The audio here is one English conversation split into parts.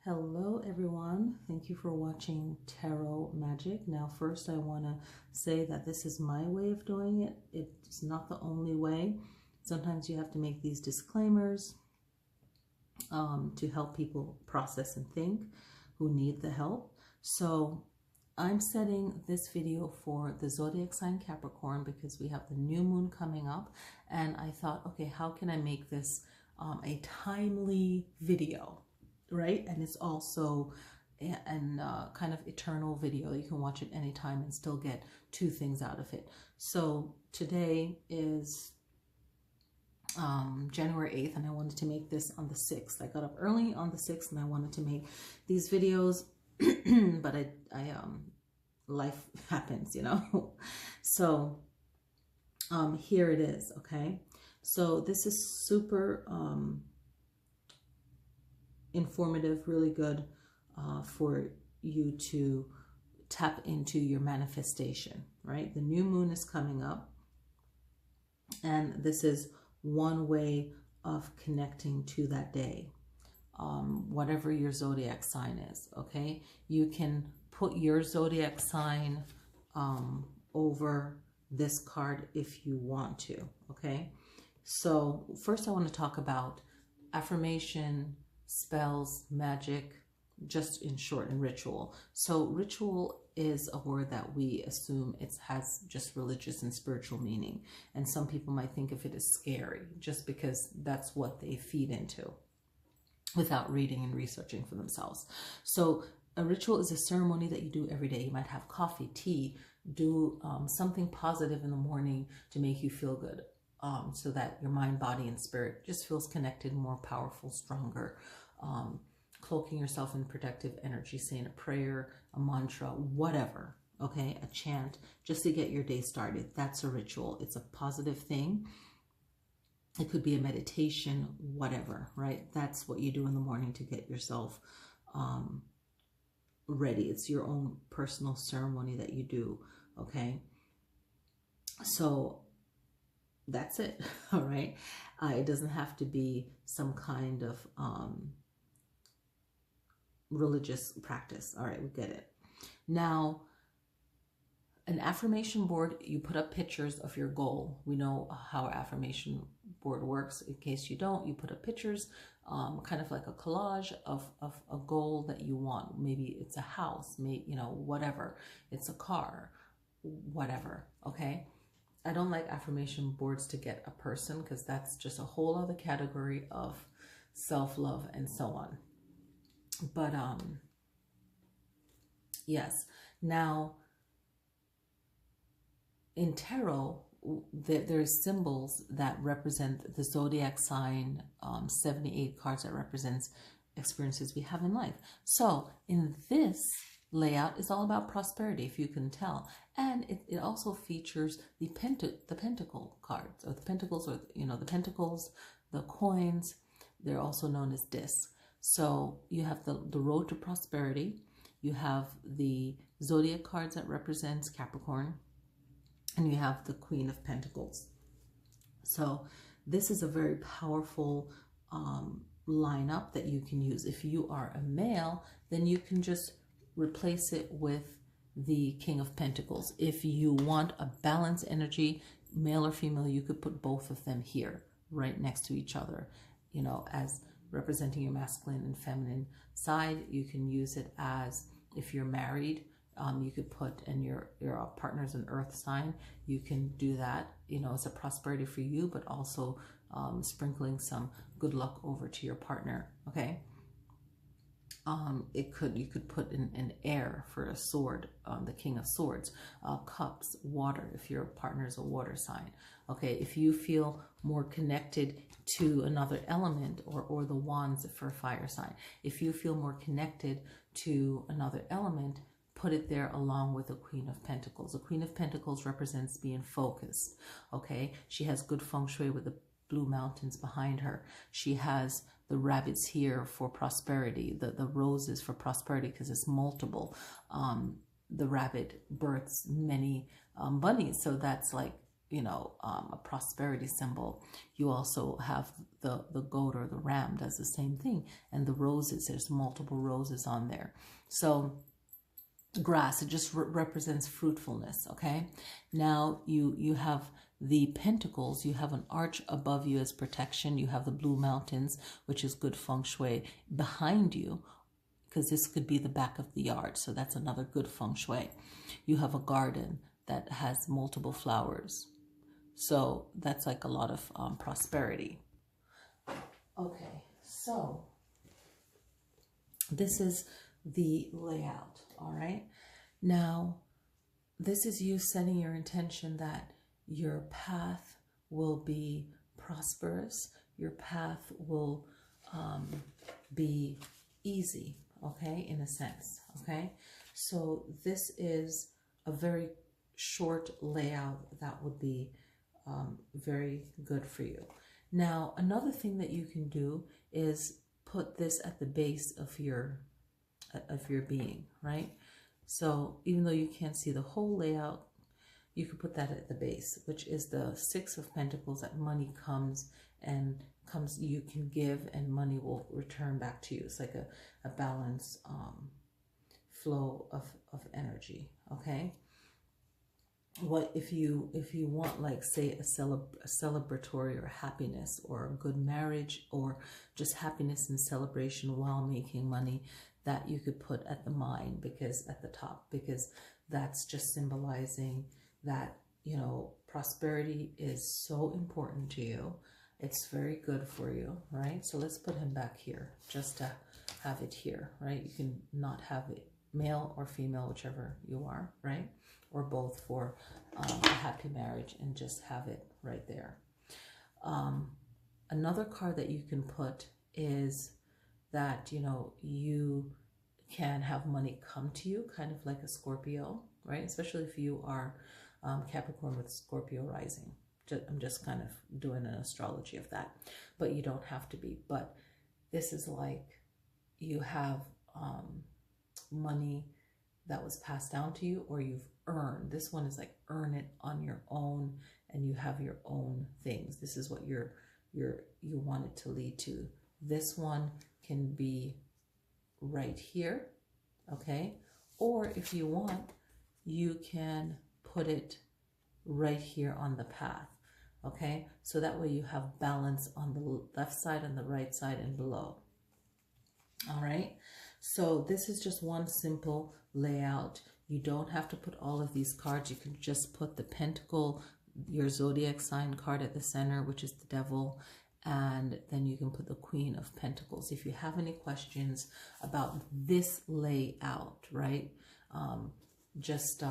Hello everyone, thank you for watching Tarot Magic. Now first I want to say that this is my way of doing it. It's not the only way. Sometimes you have to make these disclaimers to help people process and think who need the help. So I'm setting this video for the zodiac sign Capricorn because we have the new moon coming up, and I thought, okay, how can I make this a timely video? Right? And it's also an kind of eternal video. You can watch it anytime and still get two things out of it. So today is January 8th, and I wanted to make this on the 6th. I got up early on the 6th and I wanted to make these videos, but life happens, you know. So here it is, okay? So this is super informative, really good for you to tap into your manifestation, right? The new moon is coming up, and this is one way of connecting to that day, whatever your zodiac sign is, okay? You can put your zodiac sign over this card if you want to, okay? So first I want to talk about affirmation, spells, magic, just in short, and ritual. So ritual is a word that we assume it has just religious and spiritual meaning. And some people might think of it as scary just because that's what they feed into without reading and researching for themselves. So a ritual is a ceremony that you do every day. You might have coffee, tea, do something positive in the morning to make you feel good. So that your mind, body, and spirit just feels connected, more powerful, stronger. Cloaking yourself in protective energy, saying a prayer, a mantra, whatever, okay? A chant, just to get your day started. That's a ritual. It's a positive thing. It could be a meditation, whatever, right? That's what you do in the morning to get yourself ready. It's your own personal ceremony that you do, okay? So that's it, all right? It doesn't have to be some kind of religious practice. All right, we get it. Now, an affirmation board, you put up pictures of your goal. We know how an affirmation board works. In case you don't, you put up pictures, kind of like a collage of a goal that you want. Maybe it's a house, maybe, you know, whatever. It's a car, whatever, okay? I don't like affirmation boards to get a person because that's just a whole other category of self-love and so on. But yes, now in tarot, there's symbols that represent the zodiac sign, 78 cards that represents experiences we have in life. So in this layout is all about prosperity, if you can tell, and it also features the pentacle cards, or the pentacles, or you know, the pentacles, the coins. They're also known as discs. So you have the road to prosperity, you have the zodiac cards that represents Capricorn, and you have the Queen of Pentacles. So this is a very powerful lineup that you can use. If you are a male, then you can just replace it with the King of Pentacles. If you want a balanced energy, male or female, you could put both of them here, right next to each other, you know, as representing your masculine and feminine side. You can use it as, if you're married, you could put, and your partner's an earth sign, you can do that, you know, as a prosperity for you, but also sprinkling some good luck over to your partner, okay? You could put an air for a sword, the King of Swords, cups, water, if your partner is a water sign. Okay, if you feel more connected to another element, or the wands for a fire sign. If you feel more connected to another element, put it there along with the Queen of Pentacles. The Queen of Pentacles represents being focused, okay? She has good feng shui with the blue mountains behind her. She has the rabbits here for prosperity, the roses for prosperity because it's multiple. The rabbit births many bunnies, so that's like you know, a prosperity symbol. You also have the goat or the ram does the same thing. And the roses, there's multiple roses on there. So grass, it just represents fruitfulness. Okay, now you have the pentacles. You have an arch above you as protection. You have the blue mountains, which is good feng shui, behind you, because this could be the back of the yard, so that's another good feng shui. You have a garden that has multiple flowers, so that's like a lot of prosperity. Okay, so this is the layout. All right, now this is you setting your intention that your path will be prosperous, your path will be easy, okay, in a sense. Okay, so this is a very short layout that would be very good for you. Now, another thing that you can do is put this at the base of your being, right? So even though you can't see the whole layout, you could put that at the base, which is the Six of Pentacles, that money comes, you can give and money will return back to you. It's like a balanced flow of energy. Okay, what if you want, like, say a celebratory or happiness or a good marriage or just happiness and celebration while making money, that you could put at the mind, because at the top, because that's just symbolizing that, you know, prosperity is so important to you. It's very good for you, right? So let's put him back here just to have it here, right? You can not have it male or female, whichever you are, right? Or both, for a happy marriage, and just have it right there. Another card that you can put is that, you know, you can have money come to you, kind of like a Scorpio, right? Especially if you are Capricorn with Scorpio rising. I'm just kind of doing an astrology of that, but you don't have to be. But this is like you have money that was passed down to you, or you've earned. This one is like earn it on your own, and you have your own things. This is what you want it to lead to. This one can be right here, okay? Or if you want, you can put it right here on the path, okay? So that way you have balance on the left side, on the right side, and below. All right, so this is just one simple layout. You don't have to put all of these cards. You can just put the pentacle, your zodiac sign card at the center, which is the devil, and then you can put the Queen of Pentacles. If you have any questions about this layout, right, just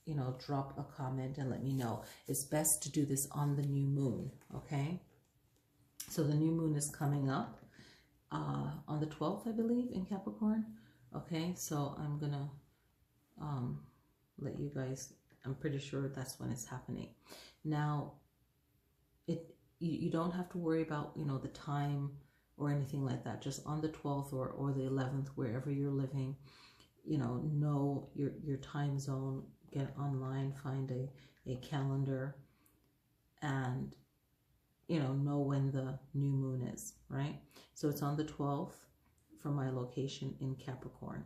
you know, drop a comment and let me know. It's best to do this on the new moon, okay? So the new moon is coming up on the 12th, I believe, in Capricorn. Okay, so I'm gonna let you guys, I'm pretty sure that's when it's happening. Now, you don't have to worry about, you know, the time or anything like that. Just on the 12th or the 11th, wherever you're living, you know your time zone, get online, find a calendar, and, you know when the new moon is, right? So it's on the 12th from my location in Capricorn.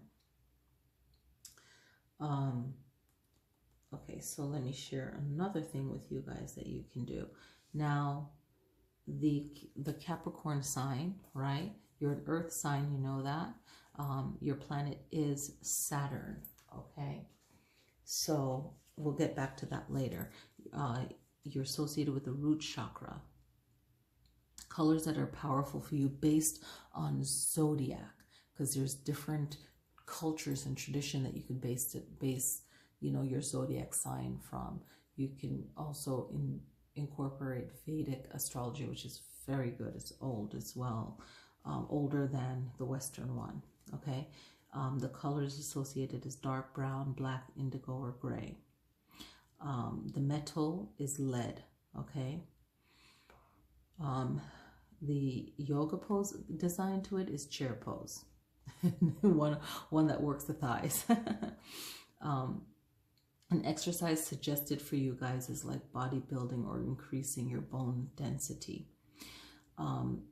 Okay, so let me share another thing with you guys that you can do. Now, the Capricorn sign, right? You're an earth sign, you know that. Your planet is Saturn, okay? So we'll get back to that later. You're associated with the root chakra. Colors that are powerful for you based on zodiac, because there's different cultures and tradition that you can base you know, your zodiac sign from. You can also incorporate Vedic astrology, which is very good. It's old as well, older than the Western one, okay? The colors associated is dark brown, black, indigo, or gray. The metal is lead, okay? The yoga pose designed to it is chair pose. one that works the thighs. An exercise suggested for you guys is like bodybuilding or increasing your bone density.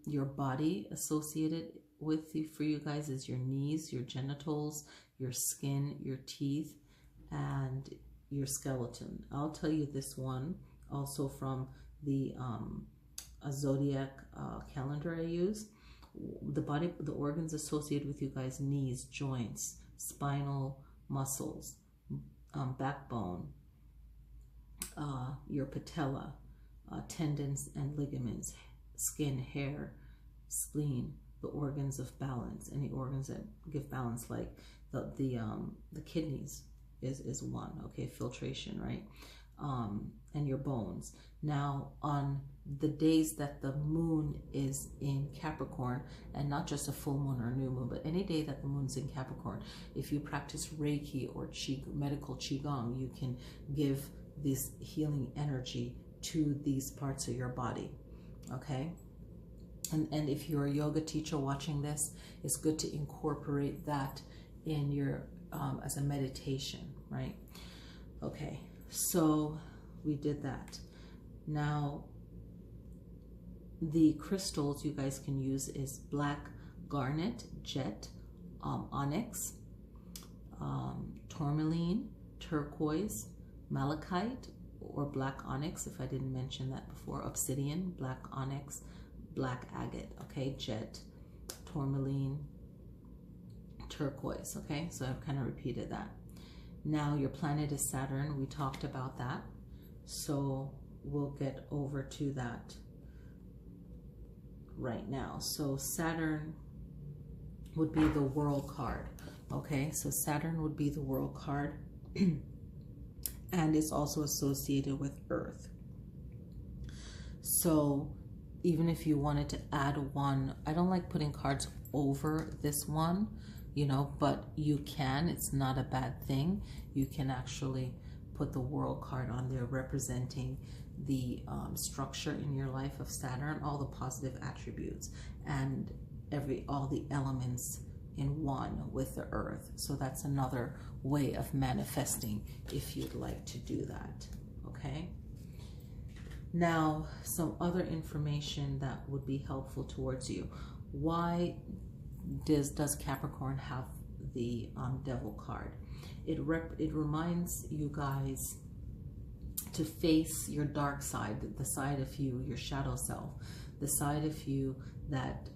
Your body associated with for you guys is your knees, your genitals, your skin, your teeth, and your skeleton. I'll tell you this one also from the a zodiac calendar I use. The organs associated with you guys: knees, joints, spinal muscles, backbone, your patella, tendons and ligaments, skin, hair, spleen, the organs of balance, any organs that give balance, like the kidneys is one, okay, filtration, right? And your bones. Now, on the days that the moon is in Capricorn, and not just a full moon or a new moon, but any day that the moon's in Capricorn, if you practice Reiki or medical Qigong, you can give this healing energy to these parts of your body, okay? And if you're a yoga teacher watching this, it's good to incorporate that in your, as a meditation, right? Okay, so we did that. Now, the crystals you guys can use is black garnet, jet, onyx, tourmaline, turquoise, malachite, or black onyx, if I didn't mention that before, obsidian, black onyx, black agate, okay, jet, tourmaline, turquoise, okay? So I've kind of repeated that. Now, your planet is Saturn. We talked about that. So we'll get over to that right now. So Saturn would be the world card, okay? So Saturn would be the world card, and it's also associated with Earth. So even if you wanted to add one, I don't like putting cards over this one, you know, but you can. It's not a bad thing. You can actually put the world card on there representing the structure in your life of Saturn, all the positive attributes, and all the elements in one with the Earth. So that's another way of manifesting if you'd like to do that, okay? Now, some other information that would be helpful towards you. Why does Capricorn have the Devil card? It reminds you guys to face your dark side, the side of you, your shadow self, the side of you that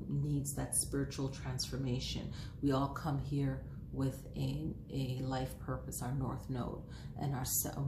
needs that spiritual transformation. We all come here with a life purpose, our north node, and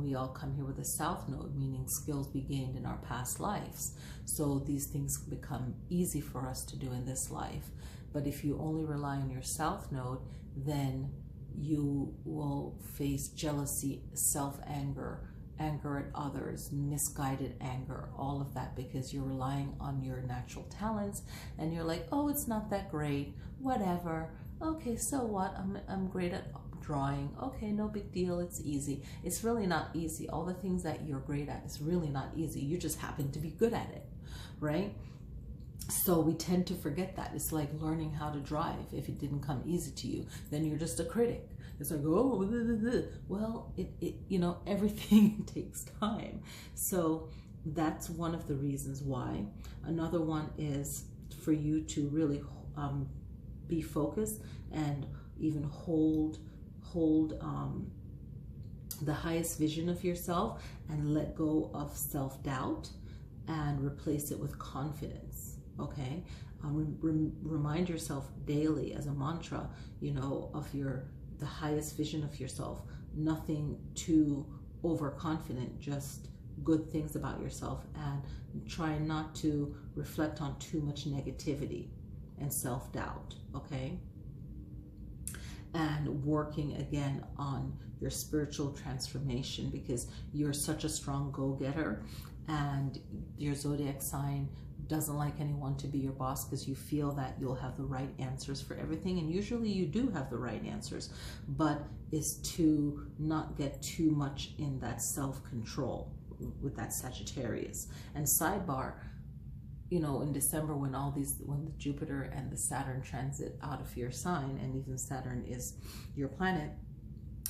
we all come here with a south node, meaning skills we gained in our past lives. So these things become easy for us to do in this life. But if you only rely on your south node, then you will face jealousy, self-anger, anger at others, misguided anger, all of that, because you're relying on your natural talents, and you're like, oh, it's not that great, whatever. Okay, so what? I'm great at drawing. Okay, no big deal. It's easy. It's really not easy. All the things that you're great at is really not easy. You just happen to be good at it, right? So we tend to forget that. It's like learning how to drive. If it didn't come easy to you, then you're just a critic. It's like, oh, blah, blah, blah. Well, you know, everything takes time. So that's one of the reasons why. Another one is for you to really be focused and even hold the highest vision of yourself, and let go of self-doubt and replace it with confidence, okay? Remind yourself daily as a mantra, you know, of the highest vision of yourself. Nothing too overconfident, just good things about yourself, and try not to reflect on too much negativity and self-doubt, okay? And working again on your spiritual transformation, because you're such a strong go-getter, and your zodiac sign doesn't like anyone to be your boss, because you feel that you'll have the right answers for everything, and usually you do have the right answers, but is to not get too much in that self-control with that Sagittarius. And sidebar, you know, in December, when the Jupiter and the Saturn transit out of your sign, and even Saturn is your planet,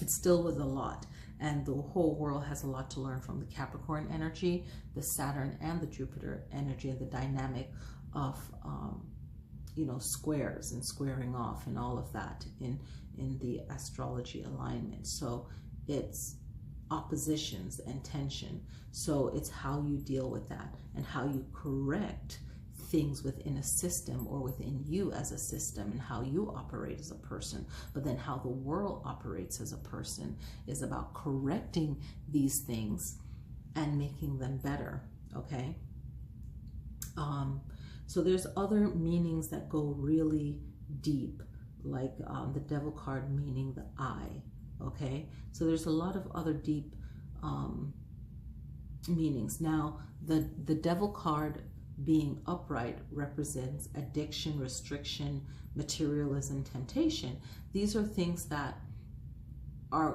it still was a lot. And the whole world has a lot to learn from the Capricorn energy, the Saturn and the Jupiter energy, and the dynamic of, you know, squares and squaring off and all of that in the astrology alignment. So it's oppositions and tension. So it's how you deal with that and how you correct things within a system or within you as a system, and how you operate as a person. But then how the world operates as a person is about correcting these things and making them better. Okay. So there's other meanings that go really deep, like the Devil card meaning the eye. Okay, so there's a lot of other deep meanings. Now, the Devil card being upright represents addiction, restriction, materialism, temptation. These are things that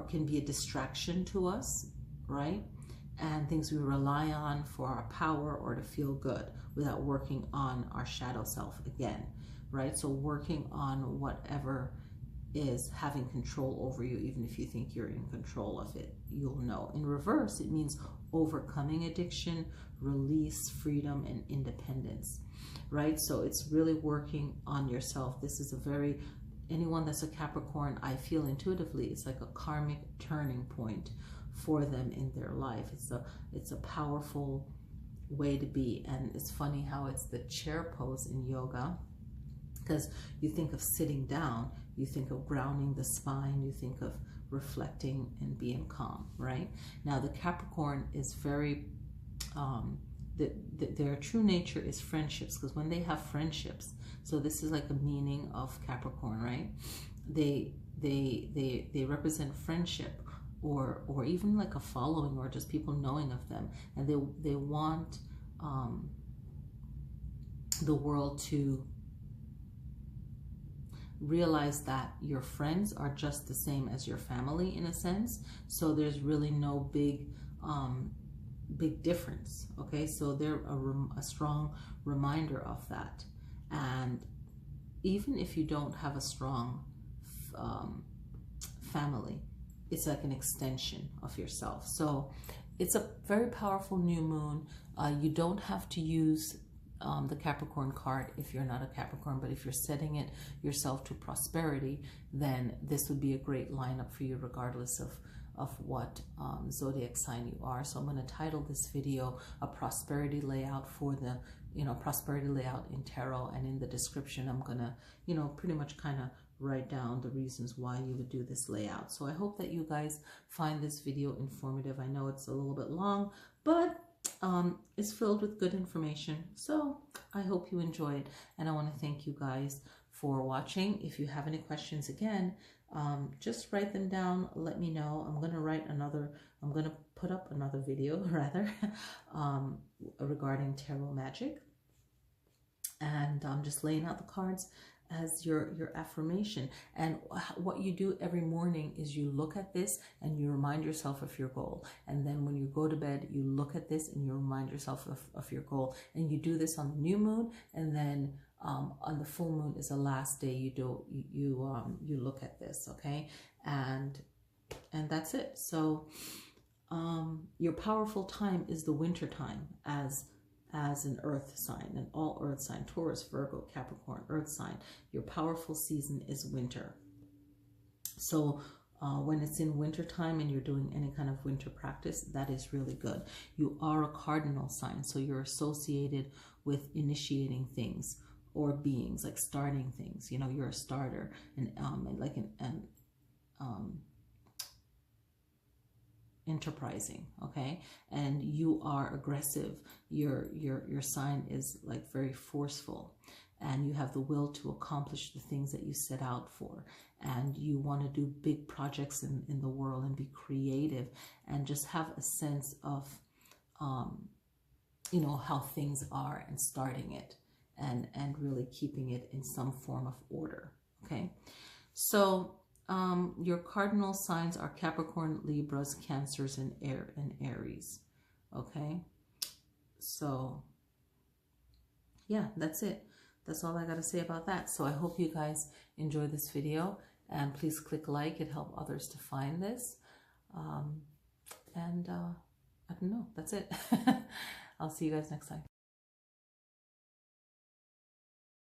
can be a distraction to us, right? And things we rely on for our power or to feel good without working on our shadow self again, right? So working on whatever is having control over you, even if you think you're in control of it, you'll know. In reverse, it means overcoming addiction, release, freedom, and independence, right? So it's really working on yourself. This is a very, anyone that's a Capricorn, I feel intuitively, it's like a karmic turning point for them in their life. It's a powerful way to be. And it's funny how it's the chair pose in yoga, because you think of sitting down, you think of grounding the spine, you think of reflecting and being calm, right? Now the Capricorn is very, their true nature is friendships, because when they have friendships, so this is like a meaning of Capricorn, right? They represent friendship, or even like a following, or just people knowing of them, and they want the world to realize that your friends are just the same as your family in a sense. So there's really no big difference. Okay, so they're a strong reminder of that. And even if you don't have a strong family, it's like an extension of yourself. So it's a very powerful new moon. You don't have to use the Capricorn card if you're not a Capricorn, but if you're setting it yourself to prosperity, then this would be a great lineup for you regardless of what zodiac sign you are. So I'm going to title this video a prosperity layout for the, prosperity layout in tarot, and in the description I'm going to, pretty much kind of write down the reasons why you would do this layout. So I hope that you guys find this video informative. I know it's a little bit long, but it's filled with good information. So I hope you enjoy it. And I want to thank you guys for watching. If you have any questions, again, just write them down. Let me know. I'm going to put up another video rather, regarding tarot magic. And I'm just laying out the cards as your affirmation. And what you do every morning is you look at this and you remind yourself of your goal. And then when you go to bed, you look at this and you remind yourself of your goal. And you do this on the new moon, and then on the full moon is the last day you look at this, okay? And that's it. So your powerful time is the winter time as an earth sign, an all earth sign, Taurus, Virgo, Capricorn, earth sign. Your powerful season is winter. So when it's in winter time and you're doing any kind of winter practice, that is really good. You are a cardinal sign, so you're associated with initiating things or beings, like starting things. You're a starter, and like an enterprising, okay? And you are aggressive. Your sign is like very forceful, and you have the will to accomplish the things that you set out for, and you want to do big projects in the world and be creative and just have a sense of how things are, and starting it and really keeping it in some form of order, okay? So your cardinal signs are Capricorn, Libras, Cancers, and Aries. Okay, so yeah, that's it. That's all I got to say about that. So I hope you guys enjoy this video, and please click like. It helps others to find this. And I don't know, that's it. I'll see you guys next time.